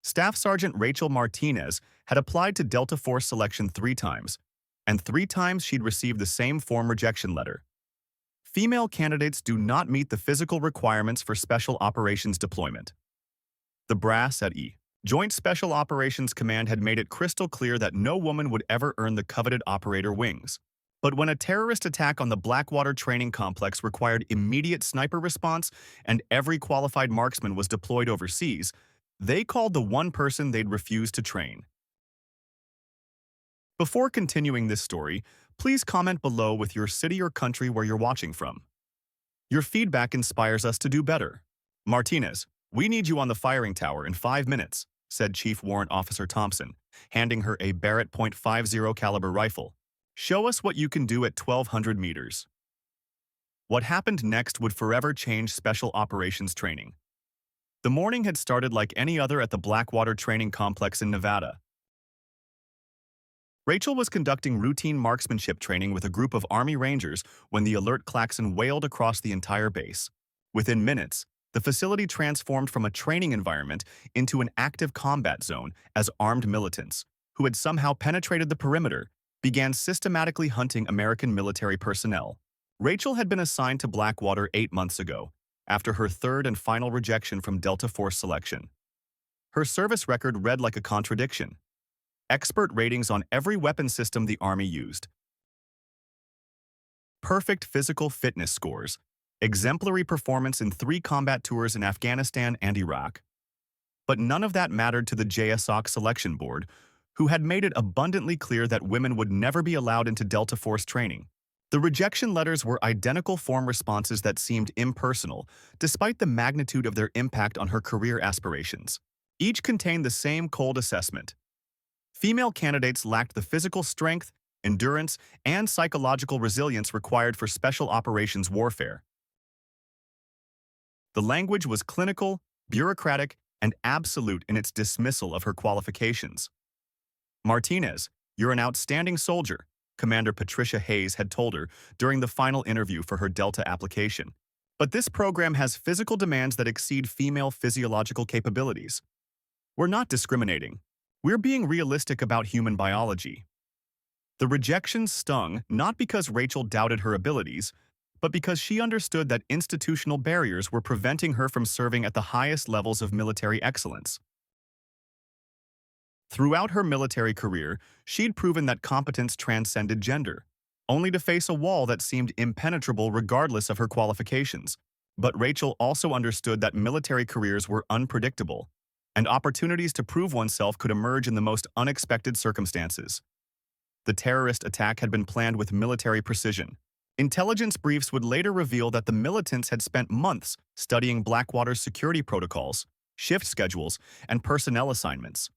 Staff Sergeant Rachel Martinez had applied to Delta Force selection 3 times, and 3 times she'd received the same form rejection letter. Female candidates do not meet the physical requirements for Special Operations deployment. The brass at Joint Special Operations Command had made it crystal clear that no woman would ever earn the coveted operator wings. But when a terrorist attack on the Blackwater training complex required immediate sniper response and every qualified marksman was deployed overseas, they called the one person they'd refused to train. Before continuing this story, please comment below with your city or country where you're watching from. Your feedback inspires us to do better. Martinez, we need you on the firing tower in 5 minutes, said Chief Warrant Officer Thompson, handing her a Barrett .50 caliber rifle. Show us what you can do at 1,200 meters. What happened next would forever change Special Operations training. The morning had started like any other at the Blackwater Training Complex in Nevada. Rachel was conducting routine marksmanship training with a group of Army Rangers when the alert klaxon wailed across the entire base. Within minutes, the facility transformed from a training environment into an active combat zone as armed militants, who had somehow penetrated the perimeter, began systematically hunting American military personnel. Rachel had been assigned to Blackwater 8 months ago, after her third and final rejection from Delta Force selection. Her service record read like a contradiction. Expert ratings on every weapon system the Army used. Perfect physical fitness scores. Exemplary performance in 3 combat tours in Afghanistan and Iraq. But none of that mattered to the JSOC selection board, who had made it abundantly clear that women would never be allowed into Delta Force training. The rejection letters were identical form responses that seemed impersonal, despite the magnitude of their impact on her career aspirations. Each contained the same cold assessment. Female candidates lacked the physical strength, endurance, and psychological resilience required for special operations warfare. The language was clinical, bureaucratic, and absolute in its dismissal of her qualifications. Martinez, you're an outstanding soldier, Commander Patricia Hayes had told her during the final interview for her Delta application. But this program has physical demands that exceed female physiological capabilities. We're not discriminating. We're being realistic about human biology. The rejection stung not because Rachel doubted her abilities, but because she understood that institutional barriers were preventing her from serving at the highest levels of military excellence. Throughout her military career, she'd proven that competence transcended gender, only to face a wall that seemed impenetrable regardless of her qualifications. But Rachel also understood that military careers were unpredictable, and opportunities to prove oneself could emerge in the most unexpected circumstances. The terrorist attack had been planned with military precision. Intelligence briefs would later reveal that the militants had spent months studying Blackwater's security protocols, shift schedules, and personnel assignments.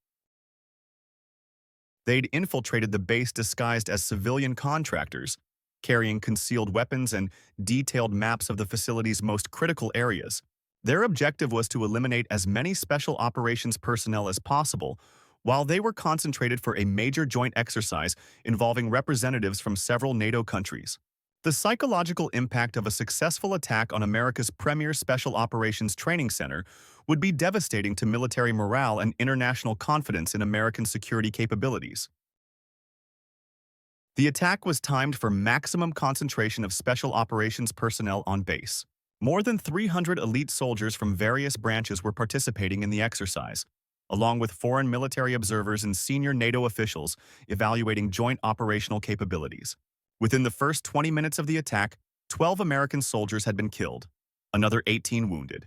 They'd infiltrated the base disguised as civilian contractors, carrying concealed weapons and detailed maps of the facility's most critical areas. Their objective was to eliminate as many special operations personnel as possible, while they were concentrated for a major joint exercise involving representatives from several NATO countries. The psychological impact of a successful attack on America's premier Special Operations Training Center would be devastating to military morale and international confidence in American security capabilities. The attack was timed for maximum concentration of Special Operations personnel on base. More than 300 elite soldiers from various branches were participating in the exercise, along with foreign military observers and senior NATO officials evaluating joint operational capabilities. Within the first 20 minutes of the attack, 12 American soldiers had been killed, another 18 wounded.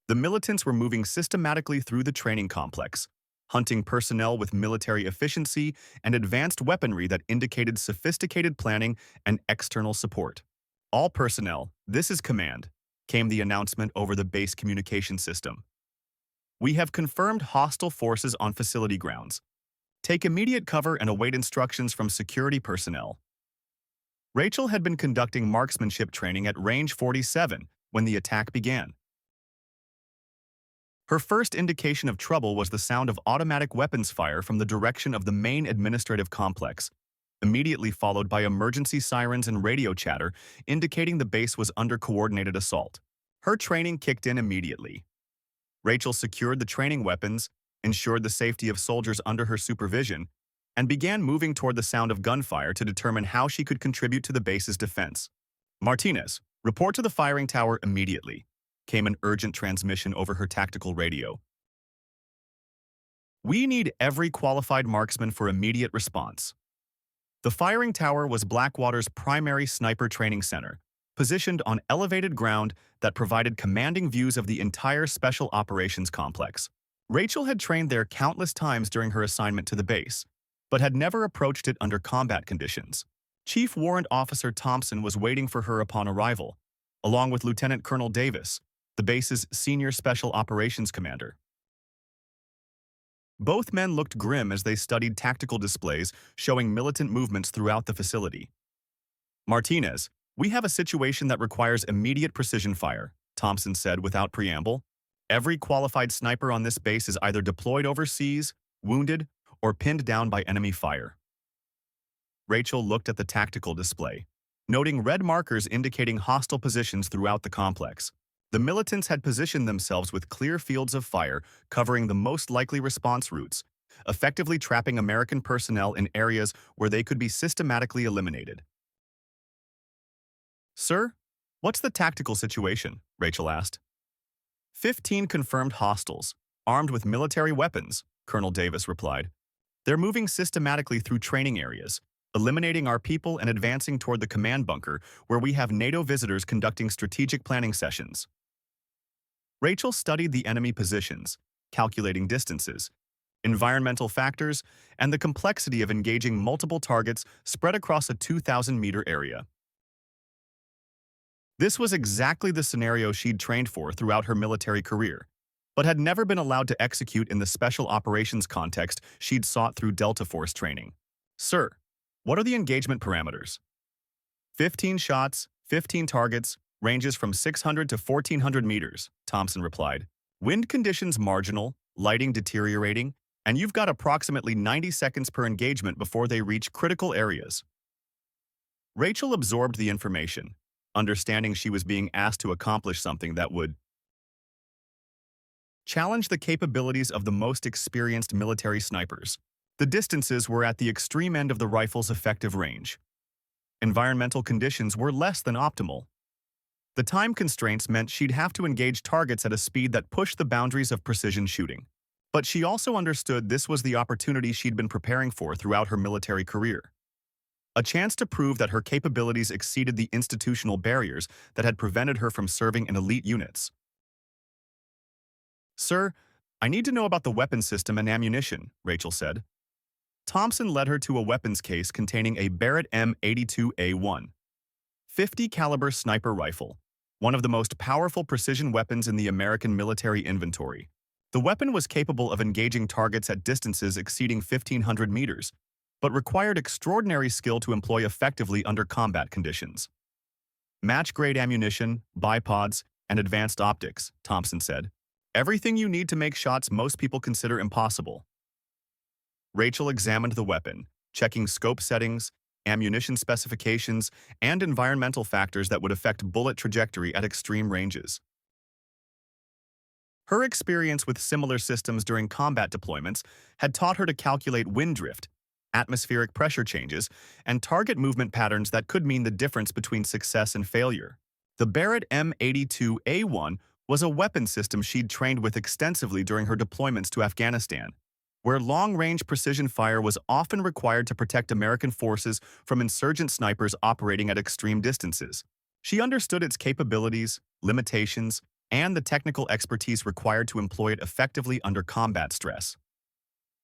The militants were moving systematically through the training complex, hunting personnel with military efficiency and advanced weaponry that indicated sophisticated planning and external support. All personnel, this is command, came the announcement over the base communication system. We have confirmed hostile forces on facility grounds. Take immediate cover and await instructions from security personnel. Rachel had been conducting marksmanship training at Range 47 when the attack began. Her first indication of trouble was the sound of automatic weapons fire from the direction of the main administrative complex, immediately followed by emergency sirens and radio chatter indicating the base was under coordinated assault. Her training kicked in immediately. Rachel secured the training weapons, ensured the safety of soldiers under her supervision, and began moving toward the sound of gunfire to determine how she could contribute to the base's defense. Martinez, report to the firing tower immediately, came an urgent transmission over her tactical radio. We need every qualified marksman for immediate response. The firing tower was Blackwater's primary sniper training center, positioned on elevated ground that provided commanding views of the entire Special Operations Complex. Rachel had trained there countless times during her assignment to the base, but had never approached it under combat conditions. Chief Warrant Officer Thompson was waiting for her upon arrival, along with Lieutenant Colonel Davis, the base's senior Special Operations Commander. Both men looked grim as they studied tactical displays showing militant movements throughout the facility. Martinez, we have a situation that requires immediate precision fire, Thompson said without preamble. Every qualified sniper on this base is either deployed overseas, wounded, or pinned down by enemy fire. Rachel looked at the tactical display, noting red markers indicating hostile positions throughout the complex. The militants had positioned themselves with clear fields of fire covering the most likely response routes, effectively trapping American personnel in areas where they could be systematically eliminated. Sir, what's the tactical situation? Rachel asked. 15 confirmed hostiles, armed with military weapons, Colonel Davis replied. They're moving systematically through training areas, eliminating our people and advancing toward the command bunker where we have NATO visitors conducting strategic planning sessions. Rachel studied the enemy positions, calculating distances, environmental factors, and the complexity of engaging multiple targets spread across a 2,000-meter area. This was exactly the scenario she'd trained for throughout her military career, but had never been allowed to execute in the special operations context she'd sought through Delta Force training. Sir, what are the engagement parameters? 15 shots, 15 targets, ranges from 600 to 1,400 meters, Thompson replied. Wind conditions marginal, lighting deteriorating, and you've got approximately 90 seconds per engagement before they reach critical areas. Rachel absorbed the information, understanding she was being asked to accomplish something that would challenge the capabilities of the most experienced military snipers. The distances were at the extreme end of the rifle's effective range. Environmental conditions were less than optimal. The time constraints meant she'd have to engage targets at a speed that pushed the boundaries of precision shooting. But she also understood this was the opportunity she'd been preparing for throughout her military career. A chance to prove that her capabilities exceeded the institutional barriers that had prevented her from serving in elite units. Sir, I need to know about the weapon system and ammunition, Rachel said. Thompson led her to a weapons case containing a Barrett M82A1, 50 caliber sniper rifle, one of the most powerful precision weapons in the American military inventory. The weapon was capable of engaging targets at distances exceeding 1,500 meters, but required extraordinary skill to employ effectively under combat conditions. Match-grade ammunition, bipods, and advanced optics, Thompson said. Everything you need to make shots most people consider impossible. Rachel examined the weapon, checking scope settings, ammunition specifications, and environmental factors that would affect bullet trajectory at extreme ranges. Her experience with similar systems during combat deployments had taught her to calculate wind drift, atmospheric pressure changes, and target movement patterns that could mean the difference between success and failure. The Barrett M82A1 was a weapon system she'd trained with extensively during her deployments to Afghanistan, where long-range precision fire was often required to protect American forces from insurgent snipers operating at extreme distances. She understood its capabilities, limitations, and the technical expertise required to employ it effectively under combat stress.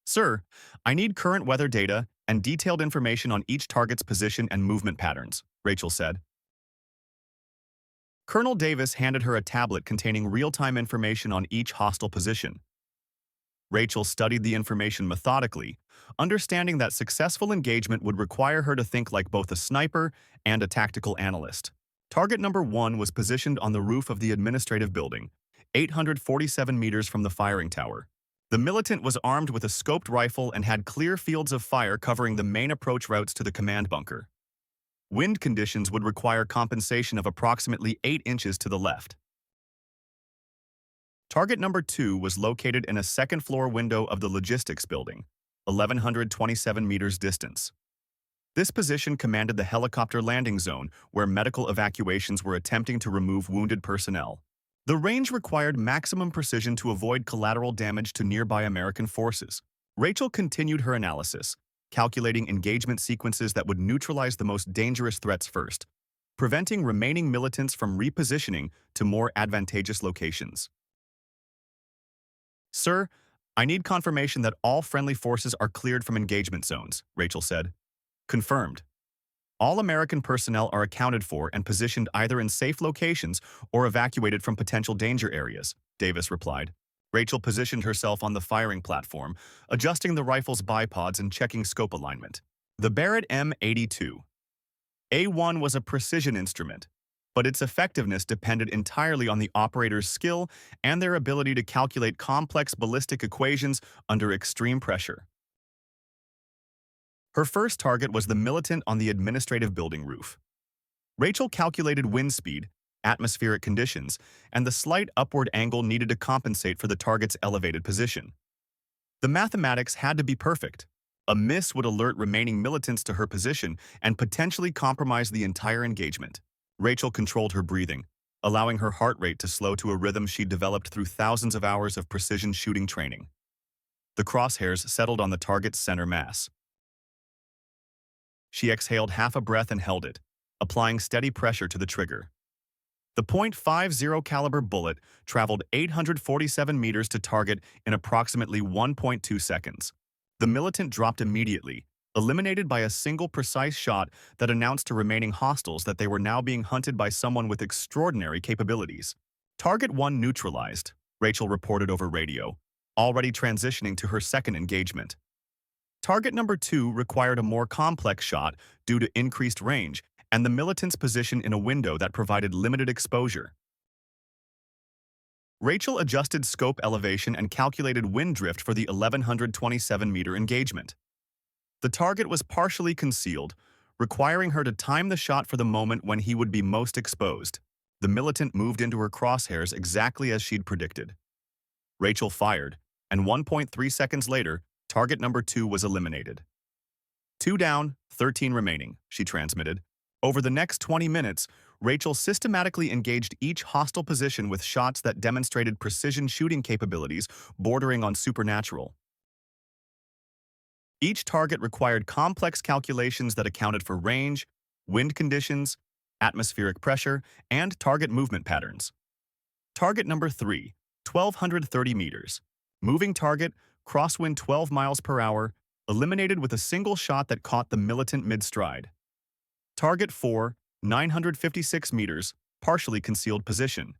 Sir, I need current weather data and detailed information on each target's position and movement patterns, Rachel said. Colonel Davis handed her a tablet containing real-time information on each hostile position. Rachel studied the information methodically, understanding that successful engagement would require her to think like both a sniper and a tactical analyst. Target number 1 was positioned on the roof of the administrative building, 847 meters from the firing tower. The militant was armed with a scoped rifle and had clear fields of fire covering the main approach routes to the command bunker. Wind conditions would require compensation of approximately 8 inches to the left. Target number 2 was located in a second-floor window of the logistics building, 1,127 meters distance. This position commanded the helicopter landing zone, where medical evacuations were attempting to remove wounded personnel. The range required maximum precision to avoid collateral damage to nearby American forces. Rachel continued her analysis, calculating engagement sequences that would neutralize the most dangerous threats first, preventing remaining militants from repositioning to more advantageous locations. "Sir, I need confirmation that all friendly forces are cleared from engagement zones," Rachel said. "Confirmed. All American personnel are accounted for and positioned either in safe locations or evacuated from potential danger areas," Davis replied. Rachel positioned herself on the firing platform, adjusting the rifle's bipods and checking scope alignment. The Barrett M82 A1 was a precision instrument, but its effectiveness depended entirely on the operator's skill and their ability to calculate complex ballistic equations under extreme pressure. Her first target was the militant on the administrative building roof. Rachel calculated wind speed, atmospheric conditions, and the slight upward angle needed to compensate for the target's elevated position. The mathematics had to be perfect. A miss would alert remaining militants to her position and potentially compromise the entire engagement. Rachel controlled her breathing, allowing her heart rate to slow to a rhythm she'd developed through thousands of hours of precision shooting training. The crosshairs settled on the target's center mass. She exhaled half a breath and held it, applying steady pressure to the trigger. The .50 caliber bullet traveled 847 meters to target in approximately 1.2 seconds. The militant dropped immediately, eliminated by a single precise shot that announced to remaining hostiles that they were now being hunted by someone with extraordinary capabilities. "Target 1 neutralized," Rachel reported over radio, already transitioning to her second engagement. Target number 2 required a more complex shot due to increased range and the militant's position in a window that provided limited exposure. Rachel adjusted scope elevation and calculated wind drift for the 1,127-meter engagement. The target was partially concealed, requiring her to time the shot for the moment when he would be most exposed. The militant moved into her crosshairs exactly as she'd predicted. Rachel fired, and 1.3 seconds later, target number 2 was eliminated. "2 down, 13 remaining," she transmitted. Over the next 20 minutes, Rachel systematically engaged each hostile position with shots that demonstrated precision shooting capabilities bordering on supernatural. Each target required complex calculations that accounted for range, wind conditions, atmospheric pressure, and target movement patterns. Target number 3, 1,230 meters. Moving target, crosswind 12 miles per hour, eliminated with a single shot that caught the militant mid-stride. Target 4, 956 meters, partially concealed position.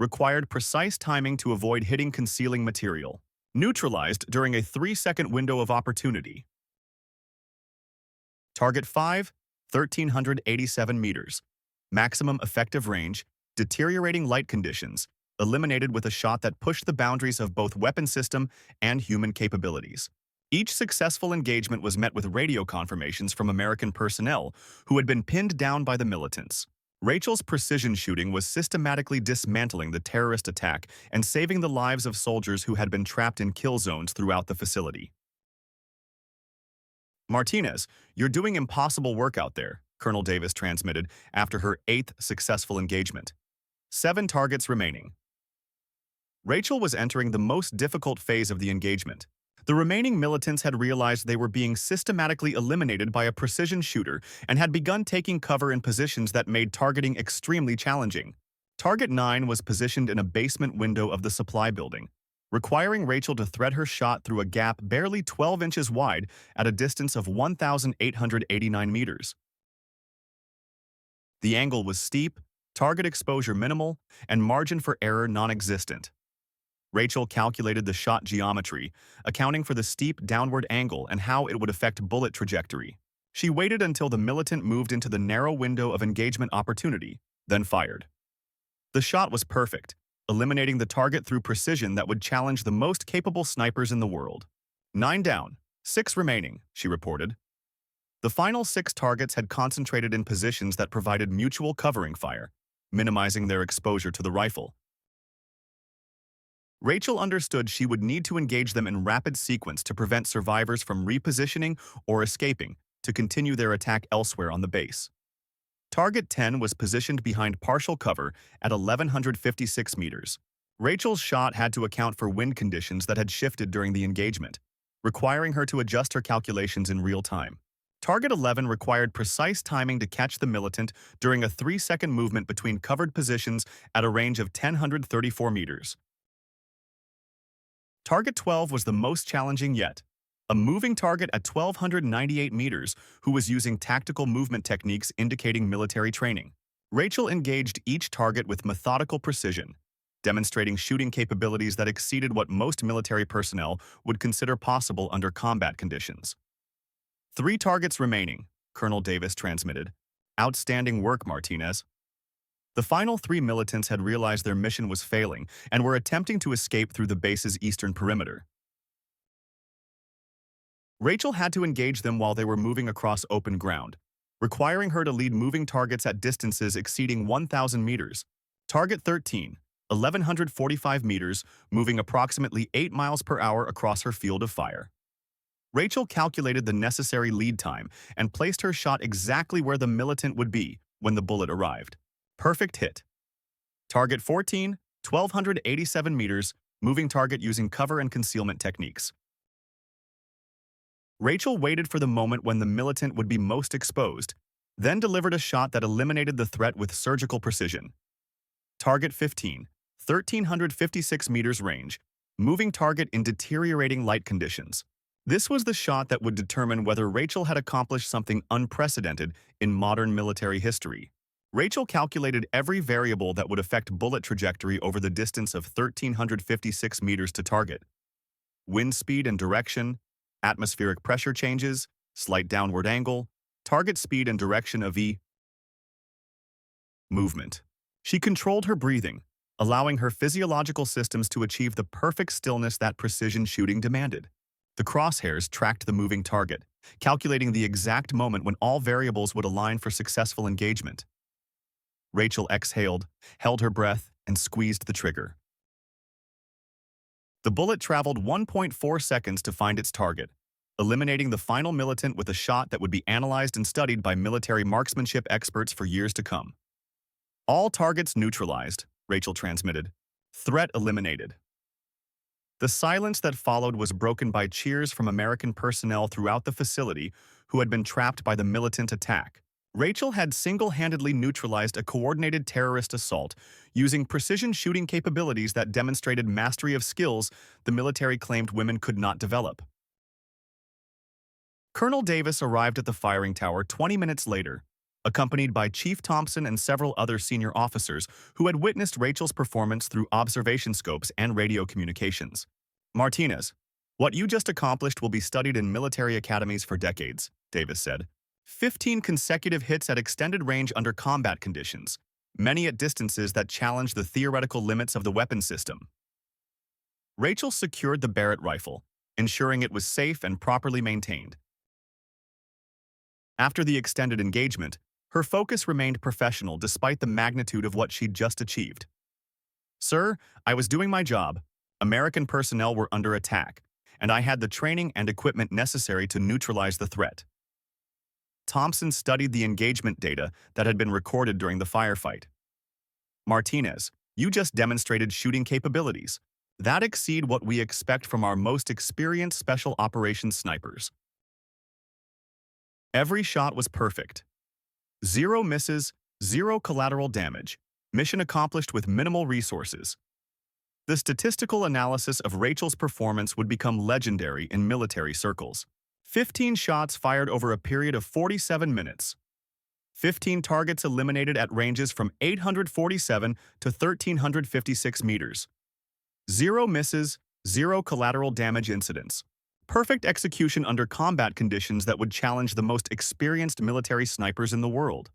Required precise timing to avoid hitting concealing material. Neutralized during a 3-second window of opportunity. Target 5, 1,387 meters. Maximum effective range, deteriorating light conditions, eliminated with a shot that pushed the boundaries of both weapon system and human capabilities. Each successful engagement was met with radio confirmations from American personnel who had been pinned down by the militants. Rachel's precision shooting was systematically dismantling the terrorist attack and saving the lives of soldiers who had been trapped in kill zones throughout the facility. "Martinez, you're doing impossible work out there," Colonel Davis transmitted after her 8th successful engagement. 7 targets remaining. Rachel was entering the most difficult phase of the engagement. The remaining militants had realized they were being systematically eliminated by a precision shooter and had begun taking cover in positions that made targeting extremely challenging. Target 9 was positioned in a basement window of the supply building, requiring Rachel to thread her shot through a gap barely 12 inches wide at a distance of 1,889 meters. The angle was steep, target exposure minimal, and margin for error non-existent. Rachel calculated the shot geometry, accounting for the steep downward angle and how it would affect bullet trajectory. She waited until the militant moved into the narrow window of engagement opportunity, then fired. The shot was perfect, eliminating the target through precision that would challenge the most capable snipers in the world. 9 down, 6 remaining, she reported. The final 6 targets had concentrated in positions that provided mutual covering fire, minimizing their exposure to the rifle. Rachel understood she would need to engage them in rapid sequence to prevent survivors from repositioning or escaping to continue their attack elsewhere on the base. Target 10 was positioned behind partial cover at 1,156 meters. Rachel's shot had to account for wind conditions that had shifted during the engagement, requiring her to adjust her calculations in real time. Target 11 required precise timing to catch the militant during a 3-second movement between covered positions at a range of 1,034 meters. Target 12 was the most challenging yet. A moving target at 1,298 meters who was using tactical movement techniques indicating military training. Rachel engaged each target with methodical precision, demonstrating shooting capabilities that exceeded what most military personnel would consider possible under combat conditions. 3 targets remaining, Colonel Davis transmitted. Outstanding work, Martinez. The final 3 militants had realized their mission was failing and were attempting to escape through the base's eastern perimeter. Rachel had to engage them while they were moving across open ground, requiring her to lead moving targets at distances exceeding 1,000 meters. Target 13, 1,145 meters, moving approximately 8 miles per hour across her field of fire. Rachel calculated the necessary lead time and placed her shot exactly where the militant would be when the bullet arrived. Perfect hit. Target 14, 1,287 meters, moving target using cover and concealment techniques. Rachel waited for the moment when the militant would be most exposed, then delivered a shot that eliminated the threat with surgical precision. Target 15, 1,356 meters range, moving target in deteriorating light conditions. This was the shot that would determine whether Rachel had accomplished something unprecedented in modern military history. Rachel calculated every variable that would affect bullet trajectory over the distance of 1,356 meters to target. Wind speed and direction, atmospheric pressure changes, slight downward angle, target speed and direction of movement. She controlled her breathing, allowing her physiological systems to achieve the perfect stillness that precision shooting demanded. The crosshairs tracked the moving target, calculating the exact moment when all variables would align for successful engagement. Rachel exhaled, held her breath, and squeezed the trigger. The bullet traveled 1.4 seconds to find its target, eliminating the final militant with a shot that would be analyzed and studied by military marksmanship experts for years to come. All targets neutralized, Rachel transmitted. Threat eliminated. The silence that followed was broken by cheers from American personnel throughout the facility who had been trapped by the militant attack. Rachel had single-handedly neutralized a coordinated terrorist assault using precision shooting capabilities that demonstrated mastery of skills the military claimed women could not develop. Colonel Davis arrived at the firing tower 20 minutes later, accompanied by Chief Thompson and several other senior officers who had witnessed Rachel's performance through observation scopes and radio communications. Martinez, what you just accomplished will be studied in military academies for decades, Davis said. 15 consecutive hits at extended range under combat conditions, many at distances that challenged the theoretical limits of the weapon system. Rachel secured the Barrett rifle, ensuring it was safe and properly maintained. After the extended engagement, her focus remained professional despite the magnitude of what she'd just achieved. Sir, I was doing my job. American personnel were under attack, and I had the training and equipment necessary to neutralize the threat. Thompson studied the engagement data that had been recorded during the firefight. Martinez, you just demonstrated shooting capabilities that exceed what we expect from our most experienced special operations snipers. Every shot was perfect. 0 misses, 0 collateral damage. Mission accomplished with minimal resources. The statistical analysis of Rachel's performance would become legendary in military circles. 15 shots fired over a period of 47 minutes. 15 targets eliminated at ranges from 847 to 1,356 meters. 0 misses, 0 collateral damage incidents. Perfect execution under combat conditions that would challenge the most experienced military snipers in the world.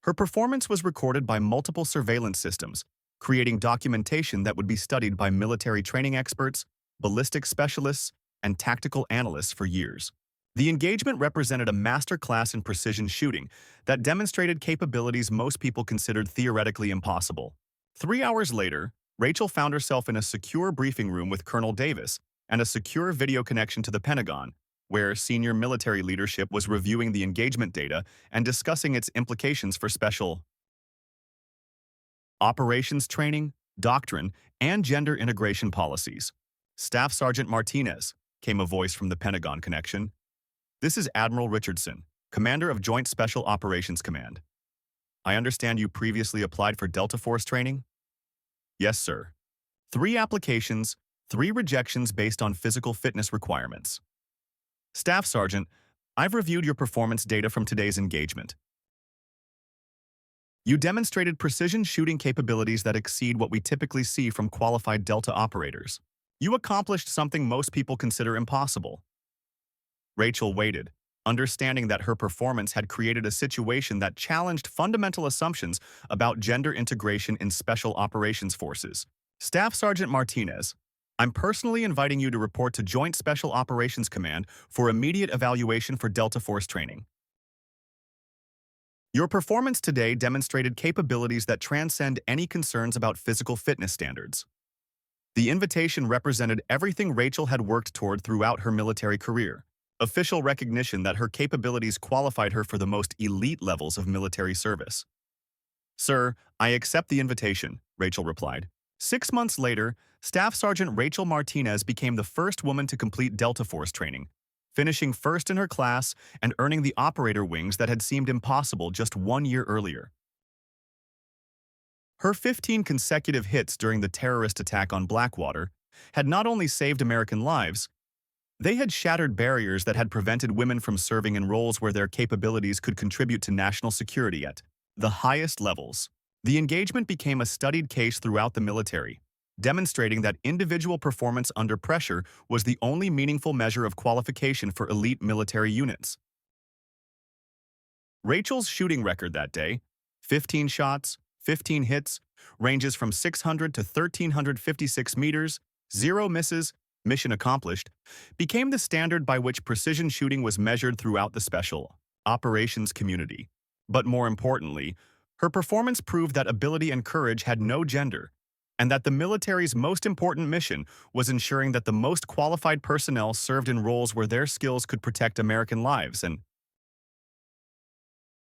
Her performance was recorded by multiple surveillance systems, creating documentation that would be studied by military training experts, ballistic specialists, and tactical analysts for years. The engagement represented a masterclass in precision shooting that demonstrated capabilities most people considered theoretically impossible. 3 hours later, Rachel found herself in a secure briefing room with Colonel Davis and a secure video connection to the Pentagon, where senior military leadership was reviewing the engagement data and discussing its implications for special operations training, doctrine, and gender integration policies. Staff Sergeant Martinez, came a voice from the Pentagon connection. This is Admiral Richardson, Commander of Joint Special Operations Command. I understand you previously applied for Delta Force training? Yes, sir. 3 applications, 3 rejections based on physical fitness requirements. Staff Sergeant, I've reviewed your performance data from today's engagement. You demonstrated precision shooting capabilities that exceed what we typically see from qualified Delta operators. You accomplished something most people consider impossible. Rachel waited, understanding that her performance had created a situation that challenged fundamental assumptions about gender integration in special operations forces. Staff Sergeant Martinez, I'm personally inviting you to report to Joint Special Operations Command for immediate evaluation for Delta Force training. Your performance today demonstrated capabilities that transcend any concerns about physical fitness standards. The invitation represented everything Rachel had worked toward throughout her military career. Official recognition that her capabilities qualified her for the most elite levels of military service. Sir, I accept the invitation, Rachel replied. 6 months later, Staff Sergeant Rachel Martinez became the first woman to complete Delta Force training, finishing first in her class and earning the operator wings that had seemed impossible just 1 year earlier. Her 15 consecutive hits during the terrorist attack on Blackwater had not only saved American lives, they had shattered barriers that had prevented women from serving in roles where their capabilities could contribute to national security at the highest levels. The engagement became a studied case throughout the military, demonstrating that individual performance under pressure was the only meaningful measure of qualification for elite military units. Rachel's shooting record that day, 15 shots, 15 hits, ranges from 600 to 1,356 meters, 0 misses, mission accomplished, became the standard by which precision shooting was measured throughout the special operations community. But more importantly, her performance proved that ability and courage had no gender, and that the military's most important mission was ensuring that the most qualified personnel served in roles where their skills could protect American lives and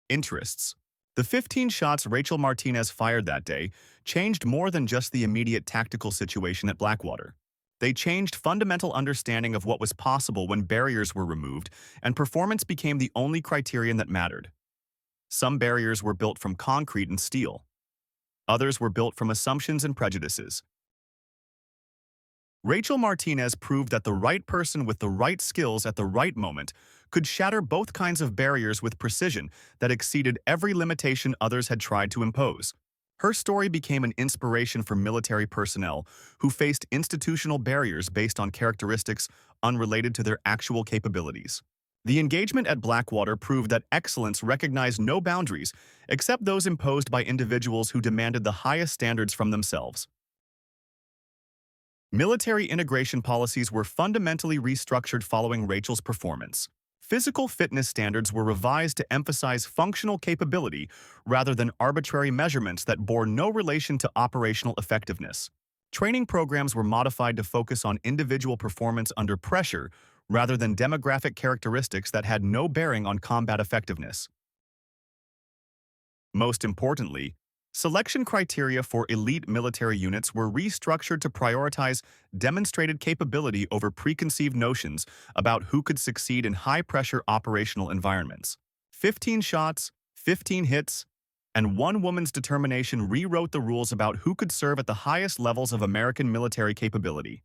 interests. The 15 shots Rachel Martinez fired that day changed more than just the immediate tactical situation at Blackwater. They changed fundamental understanding of what was possible when barriers were removed and performance became the only criterion that mattered. Some barriers were built from concrete and steel. Others were built from assumptions and prejudices. Rachel Martinez proved that the right person with the right skills at the right moment could shatter both kinds of barriers with precision that exceeded every limitation others had tried to impose. Her story became an inspiration for military personnel who faced institutional barriers based on characteristics unrelated to their actual capabilities. The engagement at Blackwater proved that excellence recognized no boundaries except those imposed by individuals who demanded the highest standards from themselves. Military integration policies were fundamentally restructured following Rachel's performance. Physical fitness standards were revised to emphasize functional capability rather than arbitrary measurements that bore no relation to operational effectiveness. Training programs were modified to focus on individual performance under pressure rather than demographic characteristics that had no bearing on combat effectiveness. Most importantly, selection criteria for elite military units were restructured to prioritize demonstrated capability over preconceived notions about who could succeed in high-pressure operational environments. 15 shots, 15 hits, and one woman's determination rewrote the rules about who could serve at the highest levels of American military capability.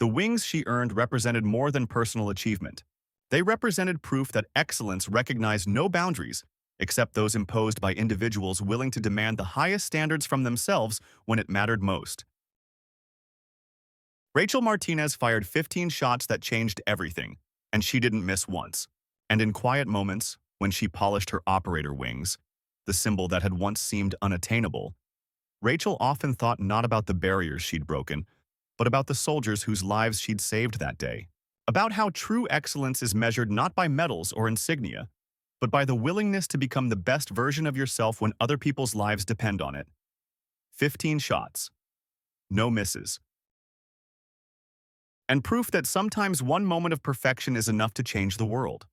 The wings she earned represented more than personal achievement. They represented proof that excellence recognized no boundaries except those imposed by individuals willing to demand the highest standards from themselves when it mattered most. Rachel Martinez fired 15 shots that changed everything, and she didn't miss once. And in quiet moments, when she polished her operator wings, the symbol that had once seemed unattainable, Rachel often thought not about the barriers she'd broken, but about the soldiers whose lives she'd saved that day. About how true excellence is measured not by medals or insignia, but by the willingness to become the best version of yourself when other people's lives depend on it. 15 shots. no misses. And proof that sometimes one moment of perfection is enough to change the world.